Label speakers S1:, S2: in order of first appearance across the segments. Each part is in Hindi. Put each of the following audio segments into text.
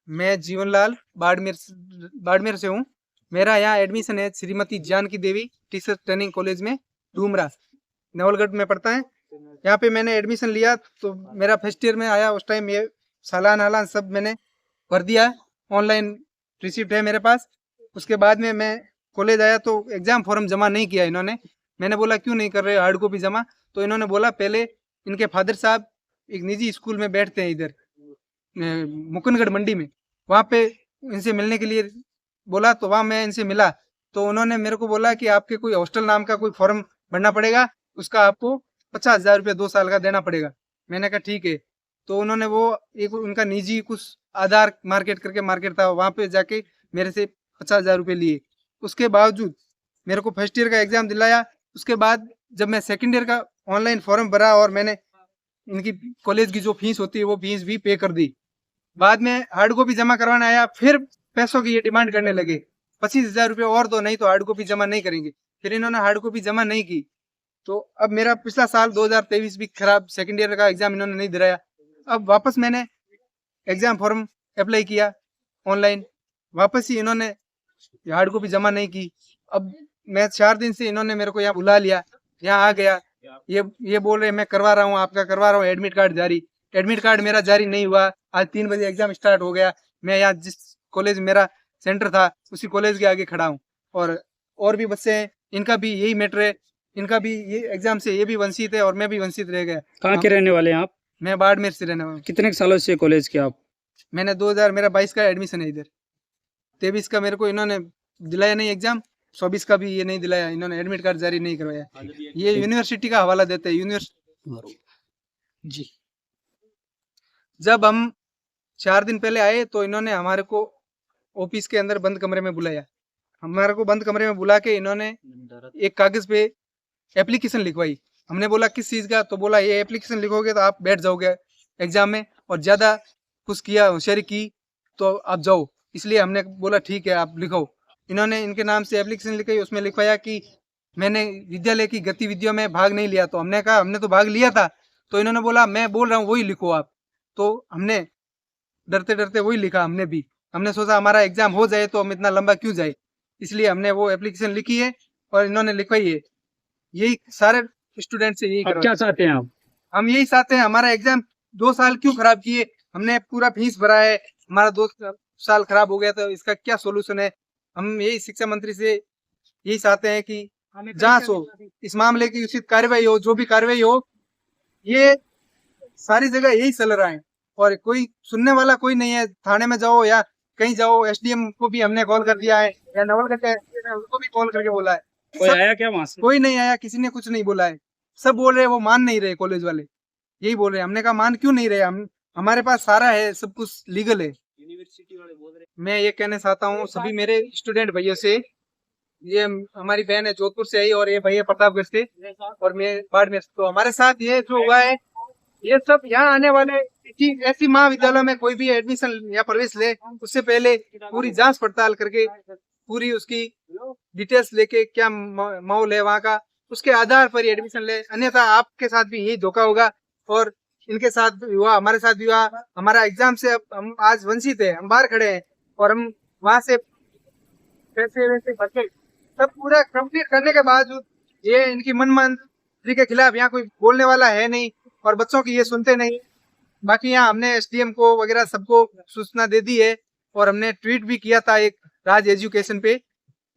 S1: मैं जीवनलाल बाड़मेर से हूँ। मेरा यहाँ एडमिशन है श्रीमती जानकी देवी टीचर ट्रेनिंग कॉलेज में, डूमरा नवलगढ़ में पड़ता है। यहाँ पे मैंने एडमिशन लिया तो मेरा फर्स्ट ईयर में आया। उस टाइम ये सालान सब मैंने भर दिया, ऑनलाइन रिसिप्ट है मेरे पास। उसके बाद में मैं कॉलेज आया तो एग्जाम फॉर्म जमा नहीं किया इन्होंने। मैंने बोला क्यों नहीं कर रहे हार्ड कॉपी जमा, तो इन्होंने बोला पहले इनके फादर साहब एक निजी स्कूल में बैठते हैं इधर मुकुंदगढ़ मंडी में, वहाँ पे इनसे मिलने के लिए बोला। तो वहाँ मैं इनसे मिला तो उन्होंने मेरे को बोला कि आपके कोई हॉस्टल नाम का कोई फॉर्म भरना पड़ेगा, उसका आपको 50,000 रुपया 2 साल का देना पड़ेगा। मैंने कहा ठीक है। तो उन्होंने वो एक उनका निजी कुछ आधार मार्केट करके मार्केट था, वहाँ पे जाके मेरे से 50,000 रुपये लिए। उसके बावजूद मेरे को फर्स्ट ईयर का एग्जाम दिलाया। उसके बाद जब मैं सेकेंड ईयर का ऑनलाइन फॉर्म भरा और मैंने इनकी कॉलेज की जो फीस होती है वो फीस भी पे कर दी। बाद में हार्ड कॉपी जमा करवाना आया, फिर पैसों की ये डिमांड करने लगे 25,000 रुपये और दो, नहीं तो हार्ड कॉपी जमा नहीं करेंगे। फिर इन्होंने हार्ड कॉपी जमा नहीं की तो अब मेरा पिछला साल 2023 भी खराब, सेकंड ईयर का एग्जाम इन्होंने नहीं दिलाया। अब वापस मैंने एग्जाम फॉर्म अप्लाई किया ऑनलाइन, वापस ही इन्होंने हार्ड कॉपी जमा नहीं की। अब मैं 4 दिन से इन्होंने मेरे को यहाँ बुला लिया, यहाँ आ गया। ये बोल रहे मैं करवा रहा हूँ, आपका करवा रहा हूँ एडमिट कार्ड जारी। एडमिट कार्ड मेरा जारी नहीं हुआ। आज 3 बजे एग्जाम स्टार्ट हो गया। मैं यहाँ जिस कॉलेज मेरा सेंटर था उसी कॉलेज के आगे खड़ा हूँ। और भी बच्चे हैं, इनका भी यही मैटर है। इनका भी ये एग्जाम से ये भी वंचित है और मैं भी वंचित रह गया।
S2: कहाँ के रहने वाले हैं आप?
S1: मैं बाड़मेर से रहने वाला हूँ।
S2: कितने सालों से कॉलेज के आप?
S1: मैंने 2022 का एडमिशन है इधर। 23 का मेरे को इन्होंने दिलाया नहीं एग्जाम, 24 का भी ये नहीं दिलाया, इन्होंने एडमिट कार्ड जारी नहीं करवाया। ये यूनिवर्सिटी का हवाला देते हैं। यूनिवर्सिटी जी, जब हम 4 दिन पहले आए तो इन्होंने हमारे को ऑफिस के अंदर बंद कमरे में बुलाया। हमारे को बंद कमरे में बुला के इन्होंने एक कागज पे एप्लीकेशन लिखवाई। हमने बोला किस चीज़ का, तो बोला ये एप्लीकेशन लिखोगे तो आप बैठ जाओगे एग्जाम में, और ज़्यादा कुछ किया होशियारी की तो आप जाओ। इसलिए हमने बोला ठीक है आप लिखो। इन्होंने इनके नाम से एप्लीकेशन लिखाई, उसमें लिखवाया कि मैंने विद्यालय की गतिविधियों में भाग नहीं लिया। तो हमने कहा हमने तो भाग लिया था। तो इन्होंने बोला मैं बोल रहा हूँ वही लिखो आप। तो हमने डरते डरते वही लिखा। हमने सोचा हमारा एग्जाम हो जाए तो हम इतना लंबा क्यों जाए, इसलिए हमने वो एप्लीकेशन लिखी है और इन्होंने लिखवाई है। यही सारे स्टूडेंट से यही
S2: अब क्या चाहते हैं आप?
S1: हम यही चाहते हैं, हमारा एग्जाम 2 साल क्यों खराब किए। हमने पूरा फीस भरा है, हमारा 2 साल खराब हो गया तो इसका क्या सोल्यूशन है। हम यही शिक्षा मंत्री से यही चाहते हैं कि जांच हो, इस मामले की उचित कार्रवाई हो। जो भी कार्रवाई हो, ये सारी जगह यही चल रहा है और कोई सुनने वाला कोई नहीं है। थाने में जाओ या कहीं जाओ, एसडीएम को भी हमने कॉल कर दिया है, या नवलगढ़ के एसडीएम है उनको भी कॉल करके बोला है।
S2: कोई आया क्या वहाँ से?
S1: कोई नहीं आया, किसी ने कुछ नहीं बोला है। सब बोल रहे हैं वो मान नहीं रहे, कॉलेज वाले यही बोल रहे हैं। हमने कहा मान क्यों नहीं रहे, हम हमारे पास सारा है, सब कुछ लीगल है। यूनिवर्सिटी वाले बोल रहे। मैं ये कहना चाहता हूँ सभी मेरे स्टूडेंट भैया से, ये हमारी बहन है जोधपुर से आई और ये भैया प्रतापगढ़ से और मैं बाड़मेर से। तो हमारे साथ ये जो हुआ है, ये सब यहाँ आने वाले ऐसी महाविद्यालय में कोई भी एडमिशन या प्रवेश ले, उससे पहले पूरी जांच पड़ताल करके पूरी उसकी डिटेल्स लेके क्या माहौल है वहाँ का, उसके आधार पर एडमिशन ले। अन्यथा आपके साथ भी यही धोखा होगा और इनके साथ भी हुआ, हमारे साथ भी हुआ। हमारा एग्जाम से अब हम आज वंचित है, हम बाहर खड़े हैं और हम वहाँ से पैसे वैसे बचे सब पूरा कंप्लीट करने के बावजूद ये इनकी मनमानी के खिलाफ यहाँ कोई बोलने वाला है नहीं और बच्चों की ये सुनते नहीं। बाकी यहाँ हमने एसडीएम को वगैरह सबको सूचना दे दी है और हमने ट्वीट भी किया था एक राज एजुकेशन पे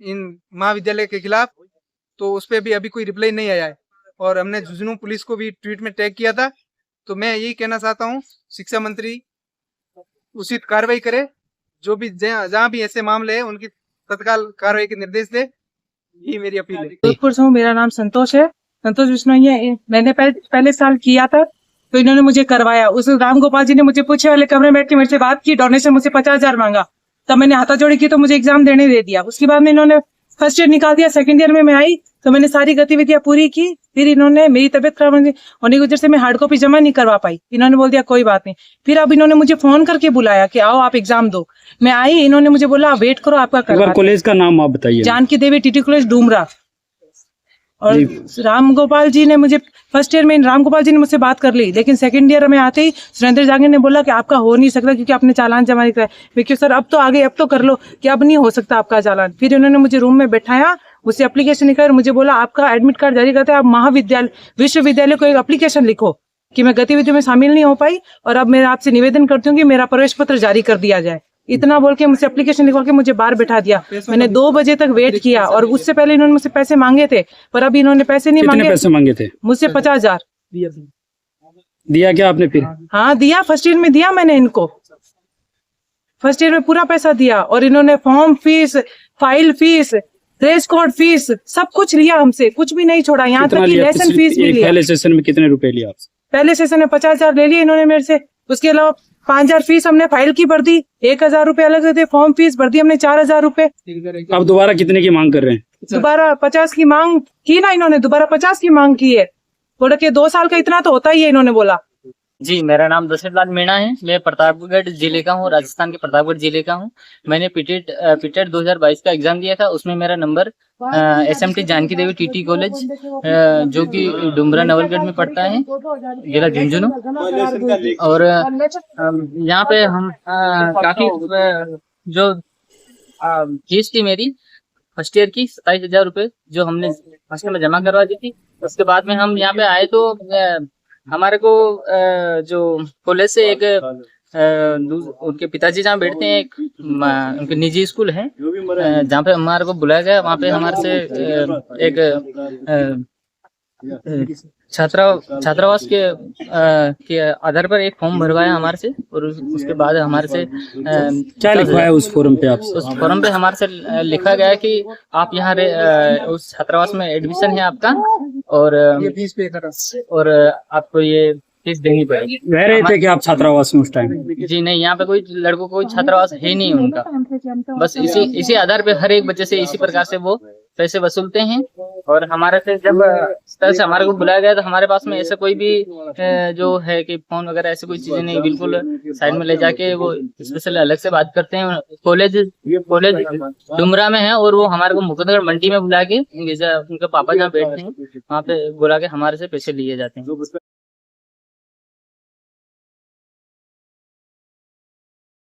S1: इन महाविद्यालय के खिलाफ, तो उस पर भी अभी कोई रिप्लाई नहीं आया है। और हमने झुंझुनू पुलिस को भी ट्वीट में टैग किया था। तो मैं यही कहना चाहता हूँ शिक्षा मंत्री उचित कार्रवाई करे, जो भी जहाँ भी ऐसे मामले हैं उनकी तत्काल कार्रवाई के निर्देश दे, यही मेरी अपील है।
S3: जोधपुर से हूँ, मेरा नाम संतोष है, संतोष बिश्नोई है। मैंने पहले साल किया था तो इन्होंने मुझे करवाया। उस राम गोपाल जी ने मुझे पूछे वाले कमरे में बैठ के मेरे से बात की, डोनेशन मुझसे 50,000 मांगा। तब मैंने हाथाजोड़ी की तो मुझे एग्जाम देने दे दिया। उसके बाद में इन्होंने फर्स्ट ईयर निकाल दिया। सेकंड ईयर में मैं आई तो मैंने सारी गतिविधियां पूरी की। फिर इन्होंने मेरी तबियत खराब होने की वजह से मैं हार्ड कॉपी जमा नहीं करवा पाई। इन्होंने बोल दिया कोई बात नहीं। फिर अब इन्होंने मुझे फोन करके बुलाया कि आओ आप एग्जाम दो। मैं आई, इन्होंने मुझे बोला वेट करो आपका
S2: कॉलेज का नाम आप बताइए।
S3: जानकी देवी टीटी कॉलेज डूमरा। और राम गोपाल जी ने मुझे फर्स्ट ईयर में राम गोपाल जी ने मुझसे बात कर ली, लेकिन सेकंड ईयर में आते ही सुरेंद्र जांगिड़ ने बोला कि आपका हो नहीं सकता क्योंकि आपने चालान जमा नहीं कराया। मैं क्यों सर अब तो आगे अब तो कर लो, कि अब नहीं हो सकता आपका चालान। फिर उन्होंने मुझे रूम में बैठाया, मुझसे एप्लीकेशन निकाल, मुझे बोला आपका एडमिट कार्ड जारी करते हैं, आप महाविद्यालय विश्वविद्यालय को एक एप्लीकेशन लिखो कि मैं गतिविधियों में शामिल नहीं हो पाई और अब मैं आपसे निवेदन करती हूँ कि मेरा प्रवेश पत्र जारी कर दिया जाए। इतना बोल के मुझसे एप्लीकेशन लिखवा के मुझे बाहर बैठा दिया। मैंने 2 बजे तक वेट किया और उससे पहले इन्होंने मुझसे पैसे मांगे थे, पर अभी इन्होंने पैसे नहीं
S2: कितने
S3: मांगे
S2: पैसे मांगे थे?
S3: मुझसे 50,000
S2: दिया क्या आपने फिर?
S3: हाँ दिया, फर्स्ट ईयर में दिया मैंने इनको, फर्स्ट ईयर में पूरा पैसा दिया। और इन्होंने form fees, file fees, dress code fees सब कुछ लिया हमसे, कुछ भी नहीं छोड़ा, यहाँ तक
S2: कितना
S3: कि
S2: लिया?
S3: लेसन फीस भी लिया।
S2: पहले सेशन में कितने रुपए लिया आपसे?
S3: पहले सेशन में 50,000 ले लिए इन्होंने मेरे से। उसके अलावा 5,000 फीस हमने फाइल की भर दी, 1,000 रुपए अलग से थे, फॉर्म फीस भर दी हमने 4,000 रुपए।
S2: अब दोबारा कितने की मांग कर रहे हैं?
S3: दोबारा 50 की मांग की ना इन्होंने, दोबारा 50 की मांग की है। बोला कि 2 साल का इतना तो होता ही है, इन्होंने बोला।
S4: जी, मेरा नाम दशरथ लाल मीणा है। मैं प्रतापगढ़ जिले का हूँ, राजस्थान के प्रतापगढ़ जिले का हूँ। मैंने पीटेट 2022 का एग्जाम दिया था, उसमें मेरा नंबर SMT जानकी देवी TT कॉलेज जो कि डुमरा नवलगढ़ में पड़ता है, जिला झुंझुनू। और यहाँ पे हम काफी जो फीस थी मेरी फर्स्ट ईयर की 27,000 रुपए जो हमने फर्स्ट ईयर में जमा करवा दी थी। उसके बाद में हम यहाँ पे आए तो हमारे को जो कॉलेज से एक उनके पिताजी जहाँ बैठते हैं, एक उनके निजी स्कूल है जहाँ पे हमारे को बुलाया गया। वहाँ पे हमारे से एक छात्रावास के आधार पर एक फॉर्म भरवाया हमारे से, और उसके बाद हमारे से
S2: क्या लिखवाया उस फॉर्म पे आपसे?
S4: उस फॉर्म पे हमारे से लिखा गया कि आप यहाँ उस छात्रावास में एडमिशन है आपका, और
S1: फीस पे करा
S4: और आपको ये फीस देनी पड़ेगी।
S2: रह रहे थे क्या आप छात्रावास में उस टाइम?
S4: जी नहीं, यहाँ पे कोई लड़कों को कोई छात्रावास है नहीं उनका, बस इसी आधार पे हर एक बच्चे से इसी प्रकार से वो पैसे वसूलते हैं। और हमारे से जब इस तरह से हमारे को बुलाया गया तो हमारे पास में ऐसा कोई भी जो है कि फोन वगैरह ऐसे कोई चीजें नहीं, बिल्कुल साइड में ले जाके वो स्पेशल अलग से बात करते हैं। कॉलेज डुमरा में है और वो हमारे को मुकुंदगढ़ मंडी में बुला के उनके पापा जहाँ बैठते हैं वहाँ पे बुला के हमारे से पैसे लिए जाते हैं।